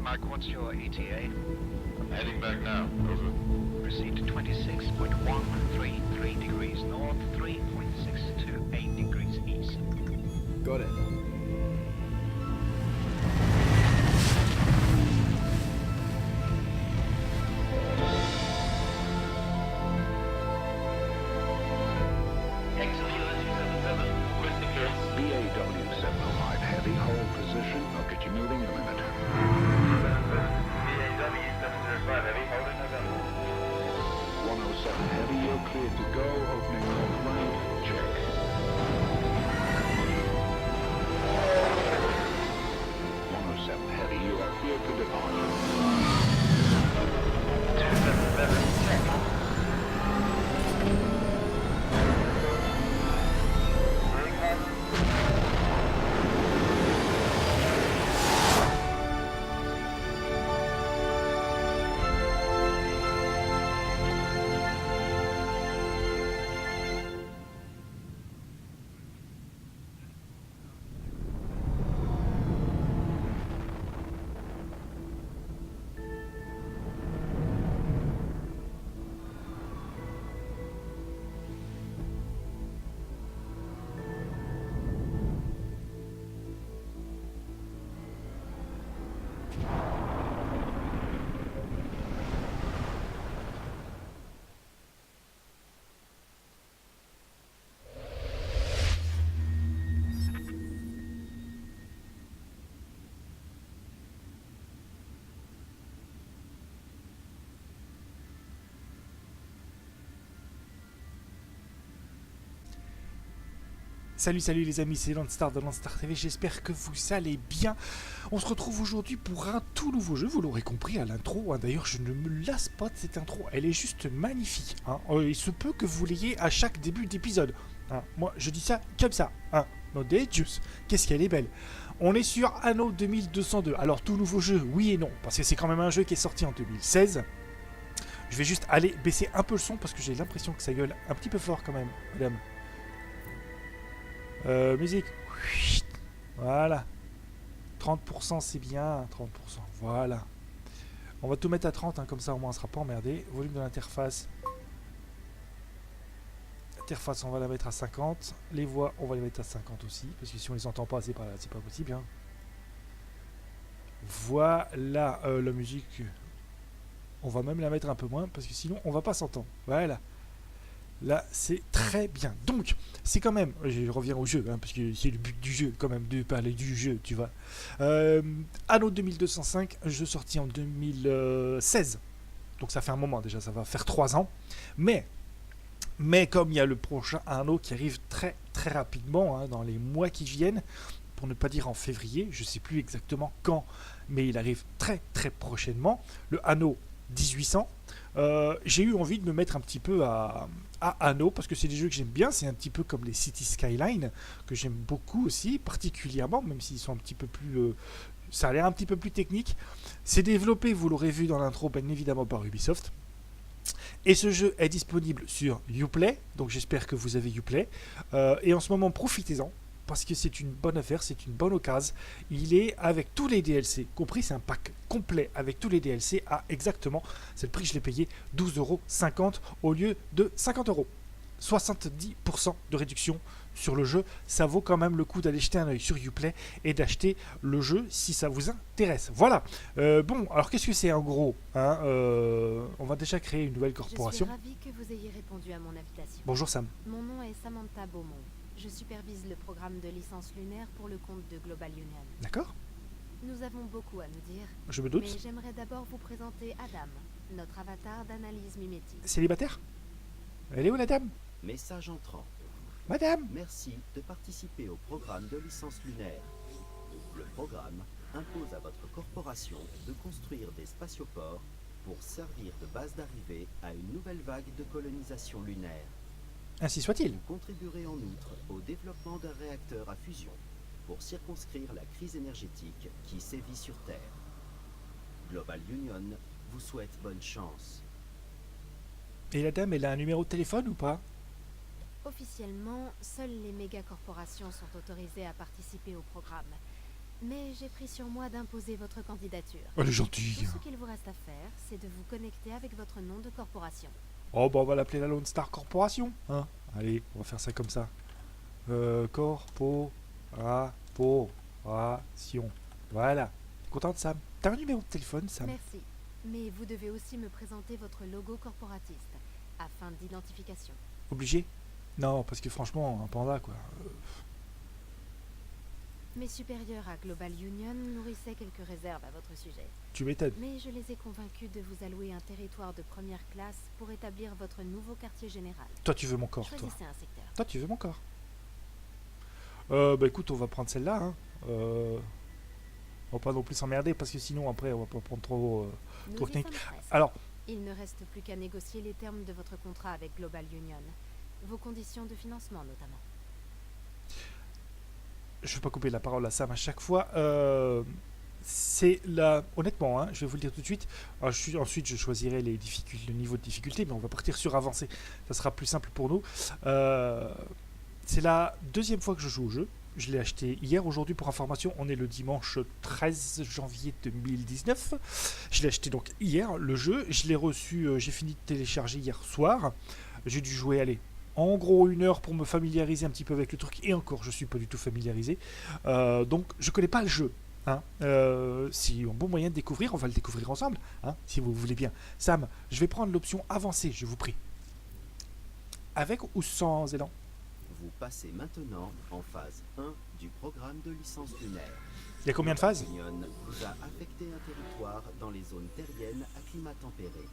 Mike, what's your ETA? I'm heading back now. Over. Proceed to 26.133 degrees north, 3.628 degrees east. Got it. BAW-705, heavy, hold position. I'll get you moving in a minute. BAW-705, heavy, holding November. 107 heavy, you're cleared to go. Opening left right, check. 107 heavy, you are cleared for departure. 277, check. Salut les amis, c'est Landstar de Landstar TV, j'espère que vous allez bien. On se retrouve aujourd'hui pour un tout nouveau jeu, vous l'aurez compris à l'intro, d'ailleurs je ne me lasse pas de cette intro, elle est juste magnifique. Il se peut que vous l'ayez à chaque début d'épisode. Moi je dis ça comme ça, non des juice, qu'est-ce qu'elle est belle. On est sur Anno 2202, alors tout nouveau jeu, oui et non, parce que c'est quand même un jeu qui est sorti en 2016. Je vais juste aller baisser un peu le son parce que j'ai l'impression que ça gueule un petit peu fort quand même, madame. Musique. Voilà. 30% c'est bien. 30%. Voilà. On va tout mettre à 30, comme ça au moins on sera pas emmerdé. Volume de l'interface. L'interface on va la mettre à 50. Les voix on va les mettre à 50 aussi. Parce que si on les entend pas, c'est pas possible. Voilà. La musique. On va même la mettre un peu moins parce que sinon on va pas s'entendre. Voilà. Là, c'est très bien. Donc, c'est quand même... Je reviens au jeu, parce que c'est le but du jeu, quand même, de parler du jeu, tu vois. Anno 2205, jeu sorti en 2016. Donc, ça fait un moment déjà, ça va faire 3 ans. Mais comme il y a le prochain Anno qui arrive très, très rapidement, dans les mois qui viennent, pour ne pas dire en février, je ne sais plus exactement quand, mais il arrive très, très prochainement, le Anno 1800. J'ai eu envie de me mettre un petit peu à Anno parce que c'est des jeux que j'aime bien, c'est un petit peu comme les City Skyline que j'aime beaucoup aussi, particulièrement, même s'ils sont un petit peu plus ça a l'air un petit peu plus technique. C'est développé, vous l'aurez vu dans l'intro, bien évidemment par Ubisoft, et ce jeu est disponible sur Uplay, donc j'espère que vous avez Uplay, et en ce moment profitez-en parce que c'est une bonne affaire, c'est une bonne occasion. Il est avec tous les DLC compris, c'est un pack complet avec tous les DLC à exactement, c'est le prix que je l'ai payé, 12,50€ au lieu de 50€. 70% de réduction sur le jeu, ça vaut quand même le coup d'aller jeter un œil sur Uplay et d'acheter le jeu si ça vous intéresse. Voilà. Bon, alors qu'est-ce que c'est en gros, on va déjà créer une nouvelle corporation. Je suis ravie que vous ayez répondu à mon invitation. Bonjour Sam. Mon nom est Samantha Beaumont. Je supervise le programme de licence lunaire pour le compte de Global Union. D'accord. Nous avons beaucoup à nous dire. Je me doute. Mais j'aimerais d'abord vous présenter Adam, notre avatar d'analyse mimétique. Célibataire? Elle est où la dame? Message entrant. Madame. Merci de participer au programme de licence lunaire. Le programme impose à votre corporation de construire des spatioports pour servir de base d'arrivée à une nouvelle vague de colonisation lunaire. Ainsi soit-il. Vous contribuerez en outre au développement d'un réacteur à fusion pour circonscrire la crise énergétique qui sévit sur Terre. Global Union vous souhaite bonne chance. Et la dame, elle a un numéro de téléphone ou pas? Officiellement, seules les méga-corporations sont autorisées à participer au programme. Mais j'ai pris sur moi d'imposer votre candidature. Elle est Tout gentille. ce qu'il vous reste à faire, c'est de vous connecter avec votre nom de corporation. Oh, bah on va l'appeler la Lone Star Corporation. Hein. Allez, on va faire ça comme ça. Corporation. Voilà. T'es contente, Sam? T'as un numéro de téléphone, Sam? Merci. Mais vous devez aussi me présenter votre logo corporatiste, afin d'identification. Obligé? Non, parce que franchement, un panda, quoi. Mes supérieurs à Global Union nourrissaient quelques réserves à votre sujet. Tu m'étonnes. Mais je les ai convaincus de vous allouer un territoire de première classe pour établir votre nouveau quartier général. Toi, tu veux mon corps, toi. Choisissez un secteur. Toi, tu veux mon corps. Bah écoute, on va prendre celle-là. Hein. On va pas non plus s'emmerder parce que sinon, après, on va pas prendre trop Nous y technique. sommes presque. Alors, Il ne reste plus qu'à négocier les termes de votre contrat avec Global Union. Vos conditions de financement notamment. je vais pas couper la parole à Sam à chaque fois. C'est la... Honnêtement, hein, je vais vous le dire tout de suite. Alors, ensuite, je choisirai le niveau de difficulté, mais on va partir sur avancé. Ça sera plus simple pour nous. C'est la deuxième fois que je joue au jeu. Je l'ai acheté hier. Aujourd'hui, pour information, on est le dimanche 13 janvier 2019. Je l'ai acheté donc hier, le jeu. Je l'ai reçu, j'ai fini de télécharger hier soir. J'ai dû jouer, allez, en gros 1 heure pour me familiariser un petit peu avec le truc. Et encore, je suis pas du tout familiarisé. Donc, je connais pas le jeu. Hein. C'est un bon moyen de découvrir. On va le découvrir ensemble, hein, si vous voulez bien. Sam, je vais prendre l'option avancée, je vous prie. Avec ou sans élan? Vous passez maintenant en phase 1 du programme de licence lunaire. Il y a combien de phases? Union vous a affecté un territoire dans les zones terriennes à climat tempéré.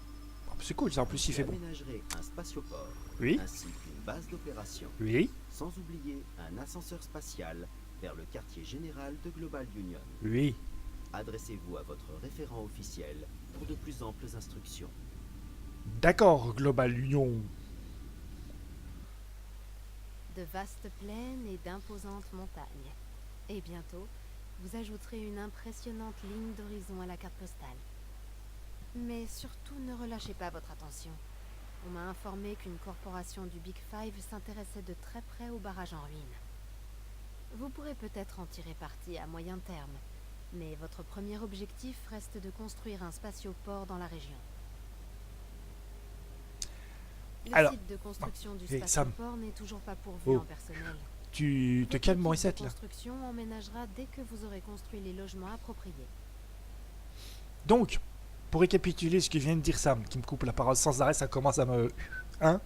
Oh, c'est cool, ça en plus il fait Vous bon. aménagerez un spatioport Oui, ainsi qu'une base d'opération, oui, sans oublier un ascenseur spatial vers le quartier général de Global Union. oui. Adressez-vous à votre référent officiel pour de plus amples instructions. D'accord, Global Union. De vastes plaines et d'imposantes montagnes. Et bientôt, vous ajouterez une impressionnante ligne d'horizon à la carte postale. Mais surtout, ne relâchez pas votre attention. On m'a informé qu'une corporation du Big Five s'intéressait de très près au barrage en ruine. Vous pourrez peut-être en tirer parti à moyen terme, mais votre premier objectif reste de construire un spatioport dans la région. Le Alors, site de construction du Sam. spatioport n'est toujours pas pourvu Oh. en personnel. Tu te Votre calmes, équipe Morissette, de là. construction emménagera dès que vous aurez construit les logements appropriés. Donc, pour récapituler ce que vient de dire Sam, qui me coupe la parole sans arrêt, ça commence à me... Hein.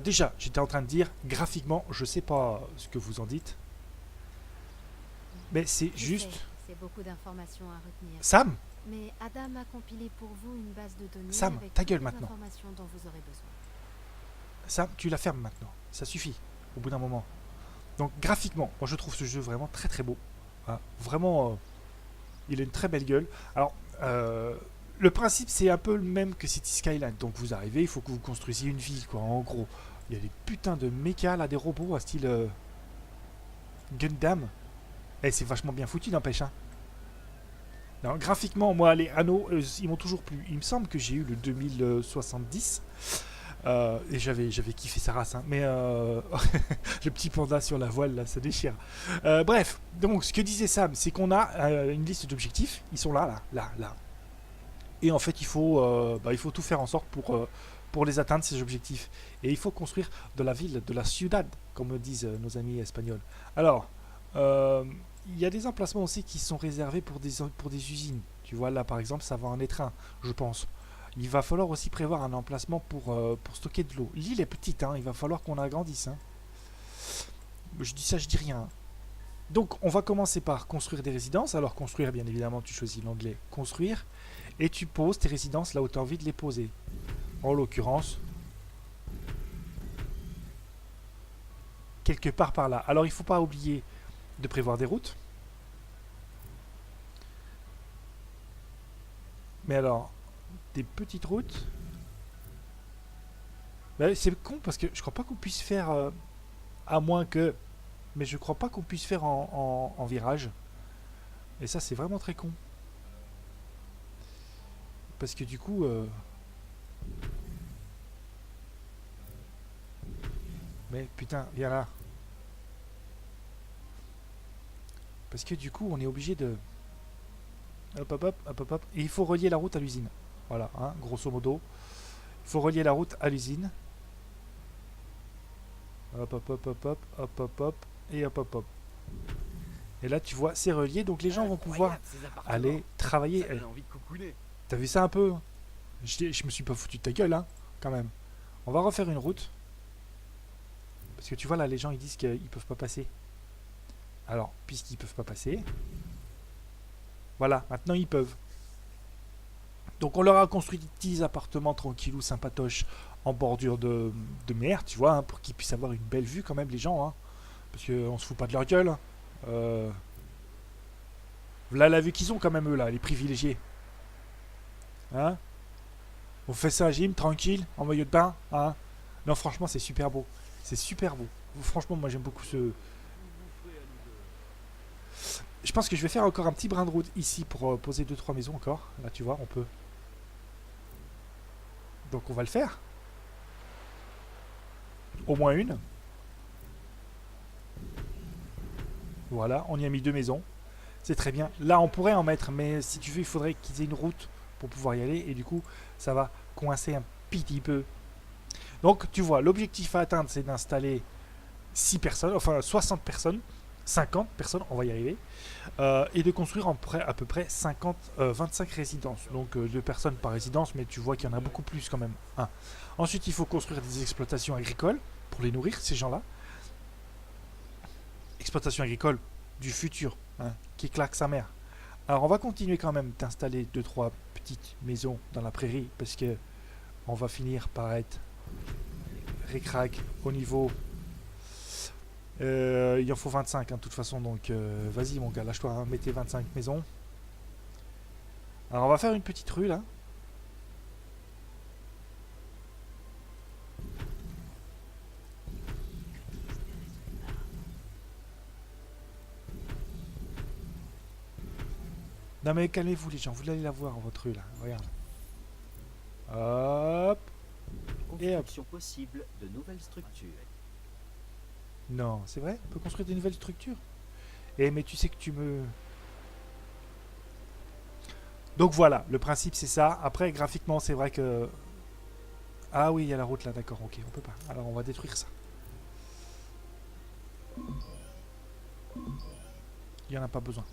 Déjà, j'étais en train de dire, graphiquement, je sais pas ce que vous en dites, mais c'est Je juste... sais, c'est beaucoup d'informations à retenir. Sam, Mais Adam a compilé pour vous une base de données Sam, avec ta toutes gueule les maintenant. informations dont vous aurez besoin. Sam, tu la fermes maintenant. Ça suffit, au bout d'un moment. Donc, graphiquement, moi je trouve ce jeu vraiment très très beau. Hein, vraiment, il a une très belle gueule. Alors, le principe c'est un peu le même que City Skyline. Donc, vous arrivez, il faut que vous construisiez une ville, quoi. En gros, il y a des putains de mechas là, des robots à style Gundam. Et c'est vachement bien foutu, n'empêche. Hein. Non, graphiquement, moi, les anneaux, ils m'ont toujours plu. Il me semble que j'ai eu le 2070. Et j'avais kiffé sa race, hein. Mais le petit panda sur la voile là, ça déchire. Bref, donc ce que disait Sam, c'est qu'on a une liste d'objectifs. Ils sont là. Et en fait, il faut tout faire en sorte pour les atteindre ces objectifs. Et il faut construire de la ville, de la ciudad, comme disent nos amis espagnols. Alors, il y a des emplacements aussi qui sont réservés pour des usines. Tu vois, là par exemple, ça va en être un, je pense. Il va falloir aussi prévoir un emplacement pour stocker de l'eau. L'île est petite, hein, il va falloir qu'on agrandisse. Hein. Je dis ça, je dis rien. Hein. Donc, on va commencer par construire des résidences. Alors, construire, bien évidemment, tu choisis l'onglet construire. Et tu poses tes résidences là où tu as envie de les poser. En l'occurrence, quelque part par là. Alors, il ne faut pas oublier de prévoir des routes. Mais alors, des petites routes. Ben, c'est con parce que je crois pas qu'on puisse faire, à moins que, mais je crois pas qu'on puisse faire en virage. Et ça c'est vraiment très con. Parce que du coup, mais putain, viens là. Parce que du coup, on est obligé de... Hop, hop, hop, hop, hop, hop. Et il faut relier la route à l'usine. Voilà, hein, grosso modo. Il faut relier la route à l'usine. Hop, hop, hop, hop, hop, hop, hop, hop, et hop, hop, hop. Et là, tu vois, c'est relié, donc les gens vont pouvoir aller travailler. Eh, envie de coucouner. t'as vu ça un peu? Je me suis pas foutu de ta gueule, hein, quand même. On va refaire une route. Parce que tu vois, là, les gens, ils disent qu'ils peuvent pas passer. Alors, puisqu'ils peuvent pas passer... Voilà, maintenant ils peuvent. Donc on leur a construit des petits appartements tranquillou, sympatoches, en bordure de mer, tu vois, hein, pour qu'ils puissent avoir une belle vue quand même, les gens. Hein, parce qu'on se fout pas de leur gueule. Voilà la vue qu'ils ont quand même, eux, là, les privilégiés. Hein? On fait ça, Jim, tranquille, en maillot de bain. Hein? Non, franchement, c'est super beau. C'est super beau. Franchement, moi, j'aime beaucoup ce... Je pense que je vais faire encore un petit brin de route ici pour poser 2-3 maisons encore. Là, tu vois, on peut. Donc, on va le faire. Au moins une. Voilà, on y a mis 2 maisons. C'est très bien. Là, on pourrait en mettre, mais si tu veux, il faudrait qu'ils aient une route pour pouvoir y aller. Et du coup, ça va coincer un petit peu. Donc, tu vois, l'objectif à atteindre, c'est d'installer 6 personnes, enfin 60 personnes. 50 personnes, on va y arriver, et de construire à peu près 25 résidences, donc 2 personnes par résidence, mais tu vois qu'il y en a beaucoup plus quand même. Hein. Ensuite, il faut construire des exploitations agricoles pour les nourrir, ces gens-là. Exploitation agricole du futur, hein, qui claque sa mère. Alors, on va continuer quand même d'installer 2-3 petites maisons dans la prairie, parce que on va finir par être ric-rac au niveau... il en faut 25 hein, de toute façon, donc vas-y mon gars, lâche-toi, hein, mettez 25 maisons. Alors on va faire une petite rue là. Non mais calmez-vous les gens, vous allez la voir votre rue là, regarde. Hop. Et hop. Construction possible de nouvelles structures. Non, c'est vrai? On peut construire des nouvelles structures? Eh, mais tu sais que tu me... Donc voilà, le principe c'est ça. Après, graphiquement, c'est vrai que... Ah oui, il y a la route là, d'accord, ok, on peut pas. Alors on va détruire ça. Il n'y en a pas besoin.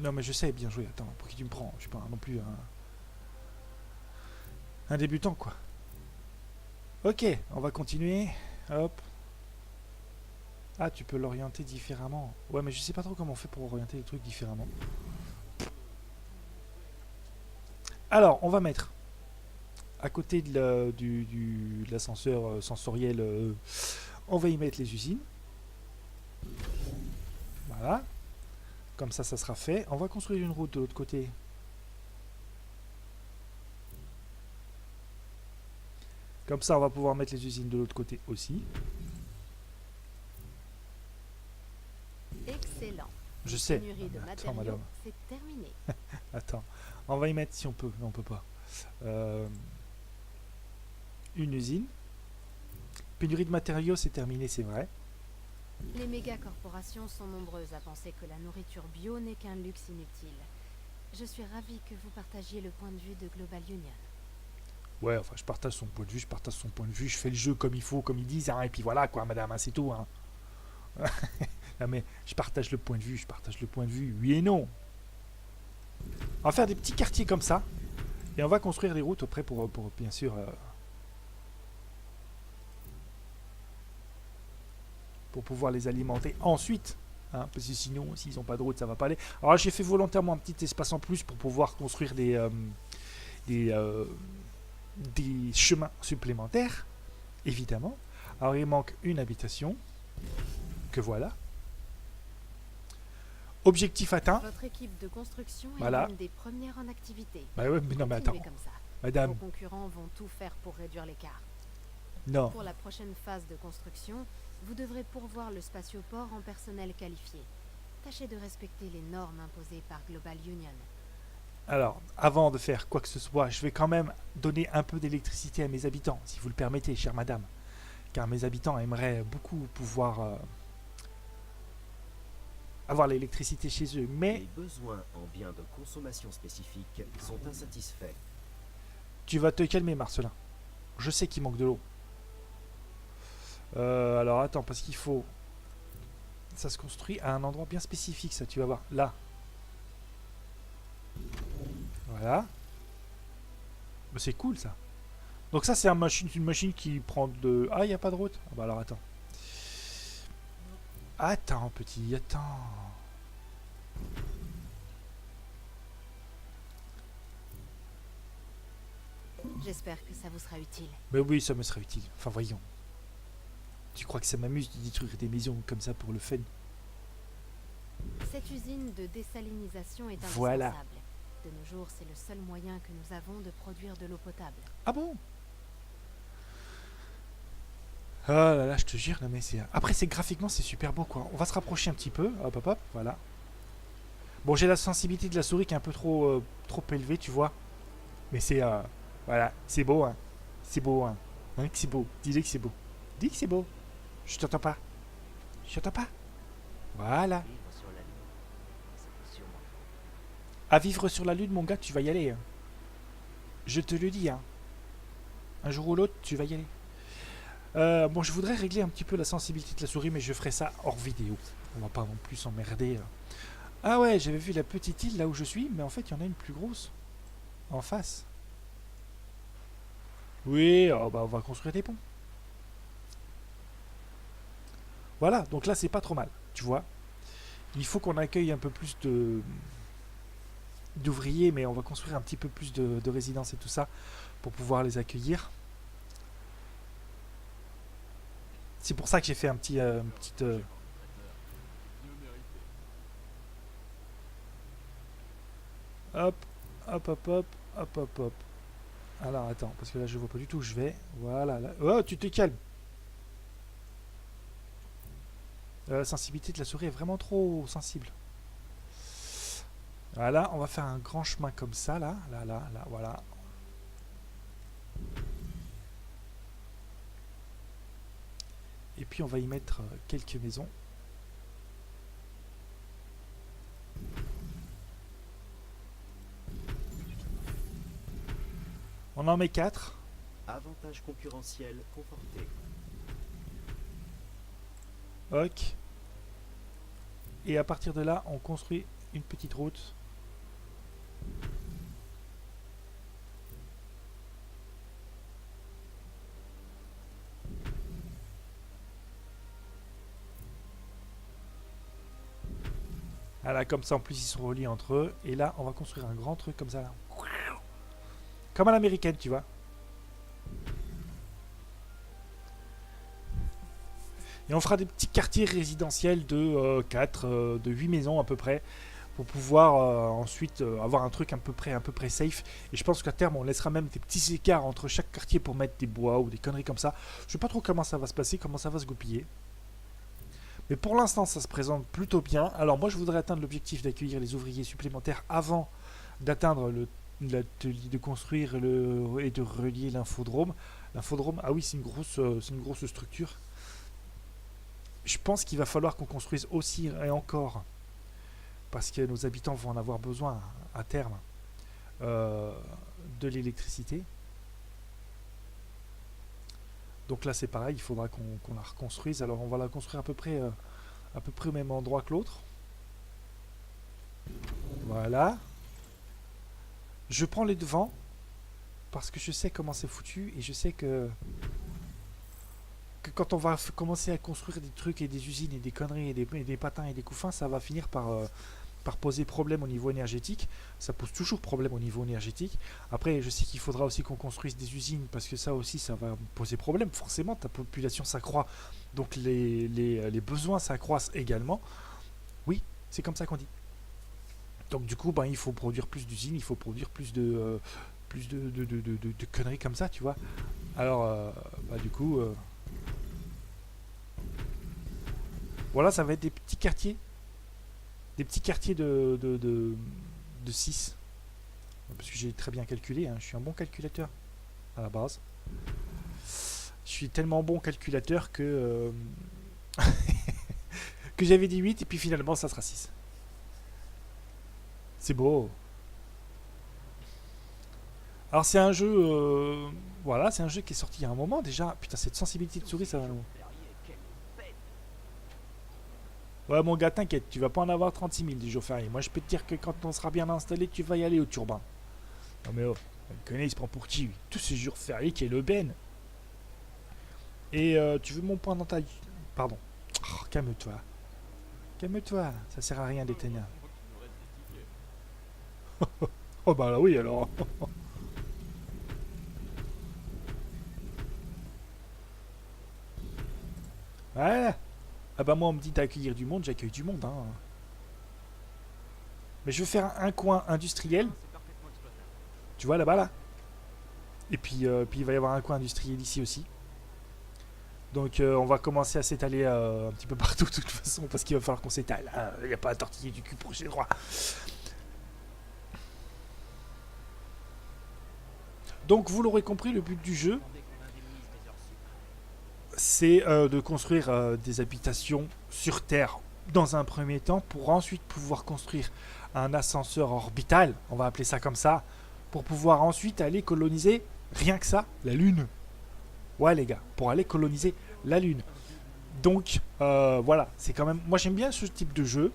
Non mais je sais, bien joué, attends, pour qui tu me prends? Je suis pas non plus un débutant quoi. Ok, on va continuer. Hop. Ah, tu peux l'orienter différemment. Ouais, mais je sais pas trop comment on fait pour orienter les trucs différemment. Alors, on va mettre à côté de l'ascenseur sensoriel, on va y mettre les usines. Voilà. Comme ça sera fait. On va construire une route de l'autre côté. Comme ça, on va pouvoir mettre les usines de l'autre côté aussi. Excellent. Je sais. Pénurie de Attends, matériaux, madame. c'est terminé. Attends. On va y mettre si on peut. Non, on peut pas. Une usine. Pénurie de matériaux, c'est terminé, c'est vrai. Les méga-corporations sont nombreuses à penser que la nourriture bio n'est qu'un luxe inutile. Je suis ravie que vous partagiez le point de vue de Global Union. Ouais, enfin, je partage son point de vue, je fais le jeu comme il faut, comme ils disent, hein, et puis voilà, quoi, madame, hein, c'est tout, hein. Non, mais je partage le point de vue, oui et non. On va faire des petits quartiers comme ça, et on va construire des routes après pour bien sûr... pour pouvoir les alimenter ensuite, hein, parce que sinon, s'ils n'ont pas de route, ça va pas aller. Alors j'ai fait volontairement un petit espace en plus pour pouvoir construire des chemins supplémentaires, évidemment. Alors il manque une habitation, que voilà. Objectif atteint. Votre équipe de construction est Voilà. l'une des premières en activité. Bah ouais, mais non mais attends, Continuez comme ça. madame, Vos concurrents vont tout faire pour réduire l'écart. non. Pour la prochaine phase de construction, vous devrez pourvoir le spatioport en personnel qualifié. Tâchez de respecter les normes imposées par Global Union. Alors, avant de faire quoi que ce soit, je vais quand même donner un peu d'électricité à mes habitants, si vous le permettez, chère madame. Car mes habitants aimeraient beaucoup pouvoir avoir l'électricité chez eux. Mais Les besoins en biens de consommation spécifiques sont insatisfaits. tu vas te calmer, Marcelin. Je sais qu'il manque de l'eau. Alors attends, parce qu'il faut... Ça se construit à un endroit bien spécifique, ça, tu vas voir. Là. Voilà. Bah, c'est cool, ça. Donc ça, c'est une machine qui prend de... Ah, il n'y a pas de route. Ah, bah alors, attends. Attends, petit, attends. J'espère que ça vous sera utile. Mais oui, ça me serait utile. Enfin, voyons. Tu crois que ça m'amuse de détruire des maisons comme ça pour le fun? Cette usine de désalinisation est indispensable. Voilà. De nos jours, c'est le seul moyen que nous avons de produire de l'eau potable. Ah bon? Ah là là, je te jure, non mais c'est... Après, c'est graphiquement, c'est super beau, quoi. On va se rapprocher un petit peu. Hop, hop, hop, voilà. Bon, j'ai la sensibilité de la souris qui est un peu trop élevée, tu vois. Mais c'est... voilà, c'est beau, hein. C'est beau, hein. Hein, que c'est beau. Dis-le que c'est beau. Dis que c'est beau. Je t'entends pas. Je t'entends pas. Voilà. Vivre sur la Lune, c'est sûrement À vivre sur la Lune, mon gars, tu vas y aller. Hein. Je te le dis, hein. Un jour ou l'autre, tu vas y aller. Bon, je voudrais régler un petit peu la sensibilité de la souris, mais je ferai ça hors vidéo. On va pas non plus s'emmerder. Ah ouais, j'avais vu la petite île là où je suis, mais en fait, il y en a une plus grosse. En face. Oui, oh bah, on va construire des ponts. Voilà, donc là, c'est pas trop mal, tu vois. Il faut qu'on accueille un peu plus d'ouvriers, mais on va construire un petit peu plus de résidences et tout ça pour pouvoir les accueillir. C'est pour ça que j'ai fait un petit... Hop, hop, hop, hop, hop, hop, hop. Alors, attends, parce que là, je vois pas du tout où je vais. Voilà, là. Oh, tu te calmes. La sensibilité de la souris est vraiment trop sensible. Voilà, on va faire un grand chemin comme ça, là, là, voilà. Et puis on va y mettre quelques maisons. On en met 4. avantage concurrentiel conforté. Ok. Et à partir de là, on construit une petite route. Voilà, comme ça en plus ils sont reliés entre eux. Et là, on va construire un grand truc comme ça là. Comme à l'américaine, tu vois. Et on fera des petits quartiers résidentiels de 4, de 8 maisons à peu près. Pour pouvoir ensuite avoir un truc à peu près safe. Et je pense qu'à terme, on laissera même des petits écarts entre chaque quartier pour mettre des bois ou des conneries comme ça. Je sais pas trop comment ça va se passer, comment ça va se goupiller. Mais pour l'instant, ça se présente plutôt bien. Alors moi, je voudrais atteindre l'objectif d'accueillir les ouvriers supplémentaires avant d'atteindre l'atelier de construire et de relier l'infodrome. L'infodrome, ah oui, c'est une grosse structure. Je pense qu'il va falloir qu'on construise aussi et encore, parce que nos habitants vont en avoir besoin à terme, de l'électricité. Donc là c'est pareil, il faudra qu'on la reconstruise. Alors on va la construire à peu près au même endroit que l'autre. Voilà. Je prends les devants parce que je sais comment c'est foutu et je sais que quand on va commencer à construire des trucs et des usines et des conneries et des patins et des couffins, ça va finir par poser problème au niveau énergétique. Ça pose toujours problème au niveau énergétique. Après, je sais qu'il faudra aussi qu'on construise des usines parce que ça aussi, ça va poser problème. Forcément, ta population s'accroît, donc les besoins s'accroissent également. Oui, c'est comme ça qu'on dit. Donc du coup, ben, il faut produire plus d'usines, il faut produire plus de conneries comme ça, tu vois. Alors, bah, du coup... voilà, ça va être des petits quartiers. Des petits quartiers de 6. Parce que j'ai très bien calculé, hein. Je suis un bon calculateur à la base. Je suis tellement bon calculateur que Que j'avais dit 8 et puis finalement ça sera 6. C'est beau. Alors c'est un jeu... voilà, c'est un jeu qui est sorti il y a un moment déjà. Putain, cette sensibilité de souris, ça va... Ouais, mon gars, t'inquiète, tu vas pas en avoir 36 000 des jours fériés. Moi, je peux te dire que quand on sera bien installé, tu vas y aller au turbin. Non mais oh, on le connaît, il se prend pour qui, lui? Tous ces jours fériés qui est le Ben. Et tu veux mon point dans ta... Pardon. Oh, calme-toi. Calme-toi, ça sert à rien d'être énervé. Oh bah là oui alors. Voilà. Ah bah moi on me dit d'accueillir du monde, j'accueille du monde hein. Mais je veux faire un coin industriel. Tu vois là-bas là. Et puis, puis il va y avoir un coin industriel ici aussi. Donc on va commencer à s'étaler un petit peu partout de toute façon parce qu'il va falloir qu'on s'étale. Il n'y a pas à tortiller du cul pour chez droit. Donc vous l'aurez compris, le but du jeu, c'est de construire des habitations sur Terre dans un premier temps pour ensuite pouvoir construire un ascenseur orbital, on va appeler ça comme ça, pour pouvoir ensuite aller coloniser, rien que ça, la Lune. Ouais les gars, pour aller coloniser la Lune. Donc voilà, c'est quand même... Moi j'aime bien ce type de jeu,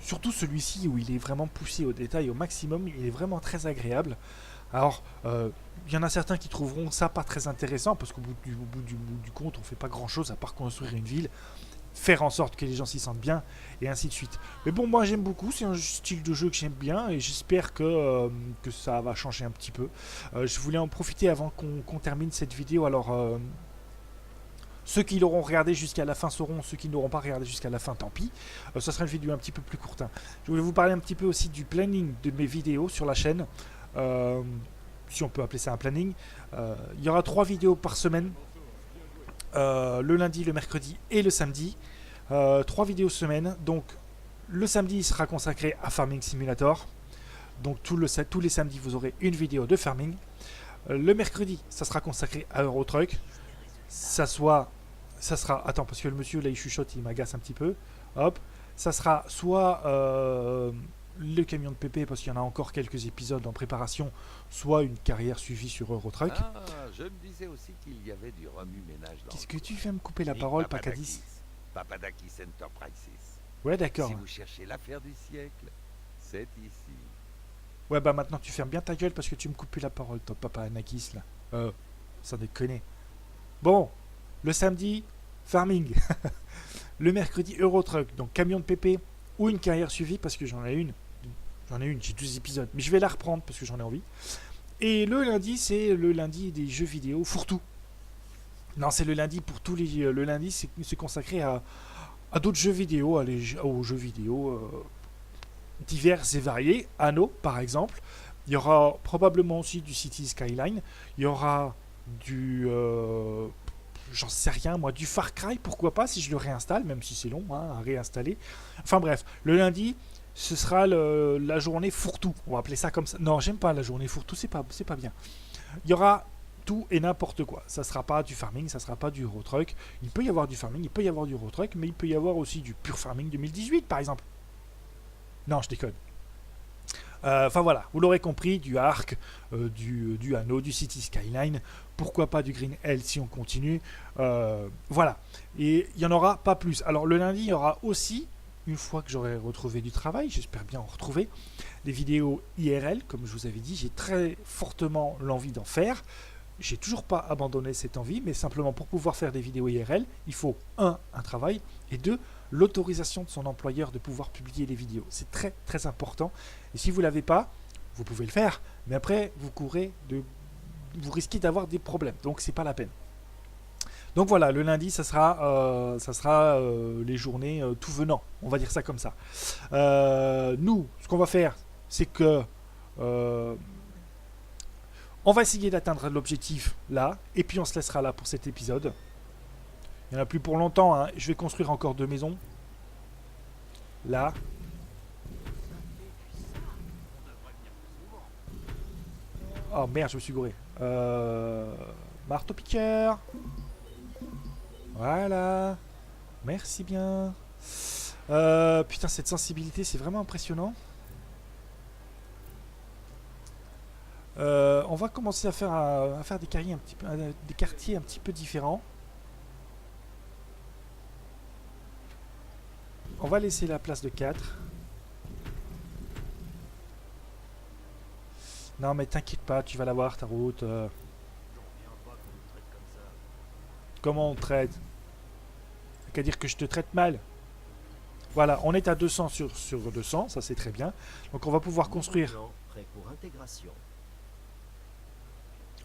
surtout celui-ci où il est vraiment poussé au détail au maximum, il est vraiment très agréable. Alors, il y en a certains qui trouveront ça pas très intéressant parce qu'au bout du compte, on fait pas grand-chose à part construire une ville, faire en sorte que les gens s'y sentent bien et ainsi de suite. Mais bon, moi j'aime beaucoup, c'est un style de jeu que j'aime bien et j'espère que ça va changer un petit peu. Je voulais en profiter avant qu'on termine cette vidéo. Alors, ceux qui l'auront regardé jusqu'à la fin sauront, ceux qui n'auront pas regardé jusqu'à la fin, tant pis. Ça sera une vidéo un petit peu plus courte. Hein. Je voulais vous parler un petit peu aussi du planning de mes vidéos sur la chaîne. Si on peut appeler ça un planning. Il y aura 3 vidéos par semaine. Le lundi, le mercredi et le samedi. 3 vidéos semaine. Donc le samedi il sera consacré à Farming Simulator. Donc tous les samedis vous aurez une vidéo de farming. Le mercredi ça sera consacré à Eurotruck. Ça sera... Attends parce que le monsieur là il chuchote, il m'agace un petit peu. Hop. Ça sera soit le camion de pépé parce qu'il y en a encore quelques épisodes en préparation, soit une carrière suivie sur Eurotruck. Ah, je me disais aussi qu'il y avait du remue-ménage dans Qu'est-ce le que tu coin. viens me couper la Nick parole, Papadakis. Pacadis? Papadakis Enterprises. Ouais, d'accord. Si vous cherchez l'affaire du siècle, c'est ici. Ouais, bah maintenant tu fermes bien ta gueule parce que tu me coupes plus la parole, toi, papa Anakis, là. Sans déconner. Bon, le samedi, farming. Le mercredi, Eurotruck, donc camion de pépé ou une carrière suivie parce que j'en ai une. J'ai 12 épisodes, mais je vais la reprendre parce que j'en ai envie. Et le lundi, c'est le lundi des jeux vidéo fourre-tout. Non, c'est le lundi pour tous les... Le lundi, c'est consacré à d'autres jeux vidéo, aux jeux vidéo divers et variés. Anno, par exemple. Il y aura probablement aussi du City Skyline. Il y aura du... j'en sais rien, moi, du Far Cry, pourquoi pas, si je le réinstalle, même si c'est long hein, à réinstaller. Enfin bref, le lundi... Ce sera la journée fourre-tout. On va appeler ça comme ça. Non, j'aime pas la journée fourre-tout, c'est pas bien. Il y aura tout et n'importe quoi. Ça sera pas du farming, ça sera pas du Eurotruck. Il peut y avoir du farming, il peut y avoir du Eurotruck, mais il peut y avoir aussi du pur farming 2018 par exemple. Non, je déconne. Enfin voilà, vous l'aurez compris, du Ark, du Anno, du City Skyline, pourquoi pas du Green Hell si on continue. Voilà. Et il n'y en aura pas plus. Alors le lundi, il y aura aussi... Une fois que j'aurai retrouvé du travail, j'espère bien en retrouver, des vidéos IRL, comme je vous avais dit, j'ai très fortement l'envie d'en faire. J'ai toujours pas abandonné cette envie, mais simplement pour pouvoir faire des vidéos IRL, il faut un travail, et 2, l'autorisation de son employeur de pouvoir publier les vidéos. C'est très très important. Et si vous ne l'avez pas, vous pouvez le faire, mais après vous risquez d'avoir des problèmes, donc c'est pas la peine. Donc voilà, le lundi, ça sera les journées tout venant, on va dire ça comme ça. Nous, ce qu'on va faire, c'est que on va essayer d'atteindre l'objectif là, et puis on se laissera là pour cet épisode. Il n'y en a plus pour longtemps, hein. Je vais construire encore 2 maisons. Là. Oh merde, je me suis gouré. Marteau-piqueur. Voilà. Merci bien. Putain, cette sensibilité, c'est vraiment impressionnant. On va commencer à faire des quartiers un petit peu différents. On va laisser la place de 4. Non mais t'inquiète pas, tu vas l'avoir ta route. Comment on te traite? T'as qu'à dire que je te traite mal. Voilà, on est à 200 sur 200, ça c'est très bien. Donc on va pouvoir construire. Plan prêt pour intégration.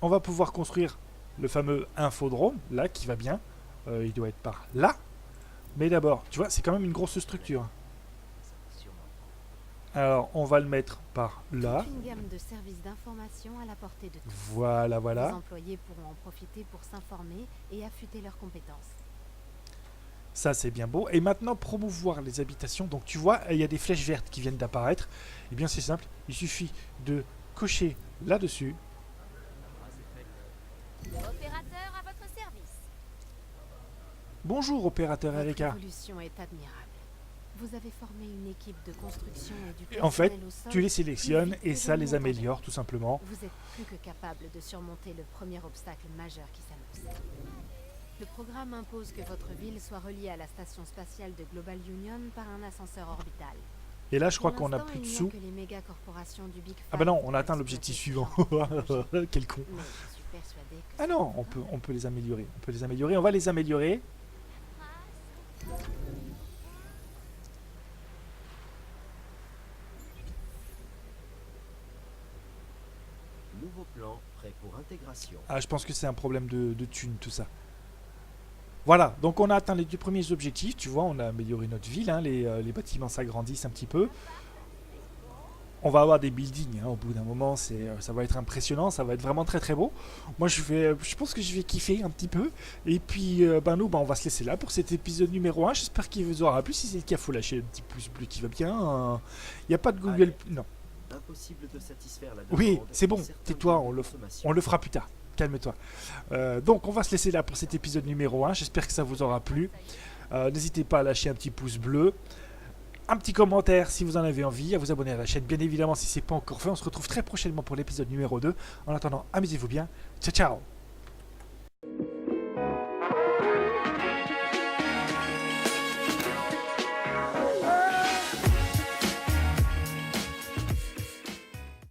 On va pouvoir construire le fameux infodrome, là, qui va bien. Il doit être par là. Mais d'abord, tu vois, c'est quand même une grosse structure. Alors, on va le mettre par là. Une gamme de services d'information à la portée de tous. Voilà, Les voilà. employés pourront en profiter pour s'informer et affûter leurs compétences. Ça, c'est bien beau. Et maintenant, promouvoir les habitations. Donc, tu vois, il y a des flèches vertes qui viennent d'apparaître. Eh bien, c'est simple. Il suffit de cocher là-dessus. Opérateur à votre service. Bonjour, opérateur Votre Erika. évolution est admirable. Vous avez formé une équipe de construction et du Et en fait, personnel au sol tu les sélectionnes plus vite et que ça je ne les m'entendais. améliore, tout simplement. Vous êtes plus que capable de surmonter le premier obstacle majeur qui s'annonce. Le programme impose que votre ville soit reliée à la station spatiale de Global Union par un ascenseur orbital. Et là, je crois Pour qu'on a l'instant, plus de il n'y a sous. que les méga-corporations du Big Ah bah non, Five on pour a atteint exploiter l'objectif ce suivant. genre de technologie. Quel con. Mais je suis persuadée que Ah ça non, va. on peut les améliorer. On peut les améliorer. On va les améliorer. Nouveau plan prêt pour intégration. Ah, je pense que c'est un problème de thunes, tout ça. Voilà, donc on a atteint les 2 premiers objectifs. Tu vois, on a amélioré notre ville. Hein, les bâtiments s'agrandissent un petit peu. On va avoir des buildings. Hein, au bout d'un moment, ça va être impressionnant. Ça va être vraiment très très beau. Moi, je pense que je vais kiffer un petit peu. Et puis, nous, on va se laisser là pour cet épisode numéro 1. J'espère qu'il vous aura plu. Si c'est le cas, il faut lâcher un petit pouce bleu qui va bien. Il n'y a pas de Google. Allez. Non. Impossible de satisfaire la demande. Oui, c'est bon. de certains Tais-toi, biens de on consommation. le fera plus tard. Calme-toi. Donc, on va se laisser là pour cet épisode numéro 1. J'espère que ça vous aura plu. N'hésitez pas à lâcher un petit pouce bleu. Un petit commentaire si vous en avez envie. À vous abonner à la chaîne, bien évidemment, si ce n'est pas encore fait. On se retrouve très prochainement pour l'épisode numéro 2. En attendant, amusez-vous bien. Ciao, ciao.